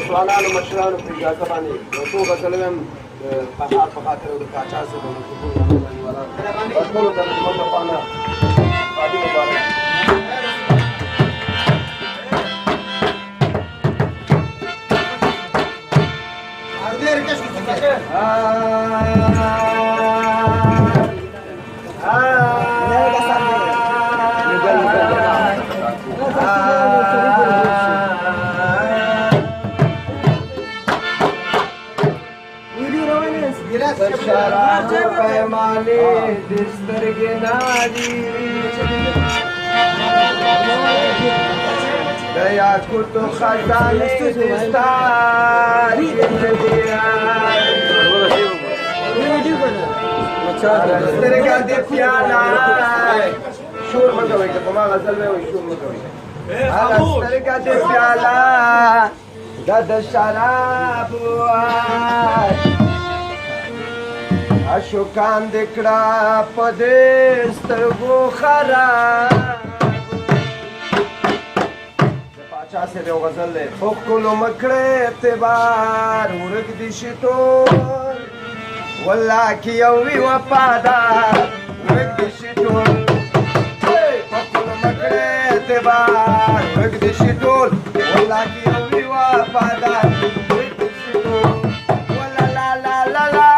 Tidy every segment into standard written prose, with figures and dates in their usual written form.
ځوانانو مشرانو په اجازه باندې یو څو غزلې هم په ښار په خاطر او د پاچا صاحب او مکتوبونو باندې ولاړ ټولو ته د ژوند لپاره عادي مبارک شراب پیمانے دسترگی نادی دیا کتو خزانے دستاری دسترگا دی پیالا شور مکوئی که پما غزل میں ہوئی شور مکوئی دسترگا دی پیالا دد شراب اشوکان دکڑا پدستر گو خراب پاچا سے دیو غزل لے فکلو مکڑے اعتبار ورک دی شتون واللہ کی یوی وفادار ورک دی شتون فکلو مکڑے اعتبار ورک دی شتون واللہ کی یوی وفادار ورک دی شتون واللہ لا لا لا لا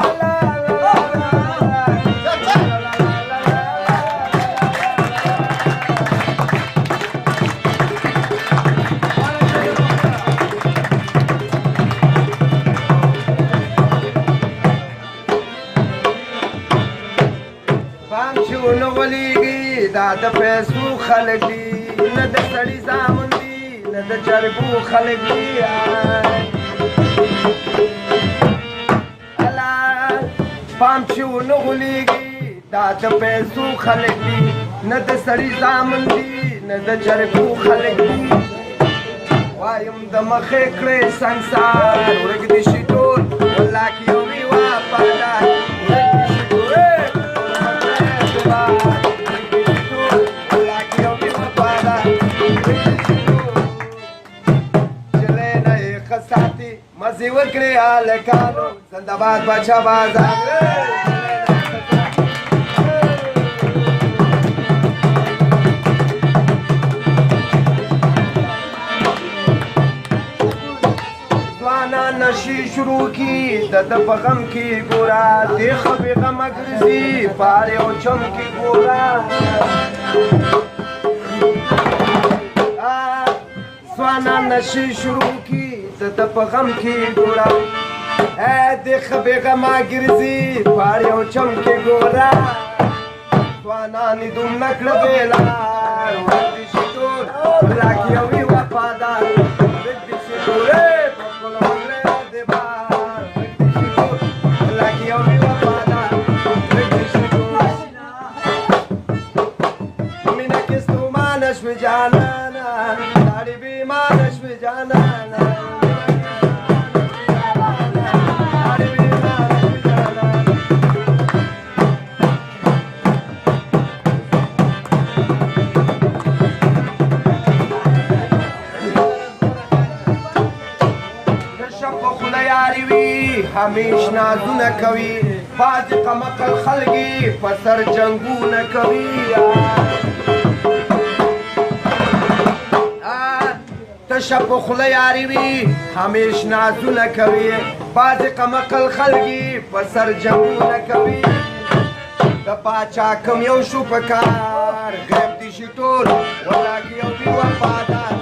دا د پیسو خلق دی نه د سړي زامن دی نه د جرګو خلق دی الا پام چې ونه غولېږي دا د پیسو خلق دی نه د سړي زامن دی نه د جرګو خلق دی وایم د مخې کړې سنګسار ورک دي شي ټول والله کې یو وي وفادار مزی وکړی هلکانو زنده‌باد باچا بازار ځوانان نشي شروع کی د ده په غم کې ګوره دیخ بې غمه ګرځي پار یو چم کې ګوره ځوانان نشي شروع کی د په غم کې ګوره دیخ بې غمه ګرځي پار یو چم کې ګوره ځوانان یې دومره کړه بېلار ورک دي شي ټول والله کې یو وي وفادار ورک دي شي ټولې په خپلو غره اعتبار ورک دي شي ټول والله کې یو وي وفادار ورک دي شي ټول مینه کې ستومانه شوې جانانه لاړې بیمانه شوې جانانه همیش نازونه کوي بعضې قمقل خلګي په سر جنګونه کوي تشه په خوله یاري وي همیش نازونه کوي بعضې قمقل خلګي په سر جنګونه کوي د پاچا کم یو شو په کار غیب دي شي ټول والله کې یو وي وفادار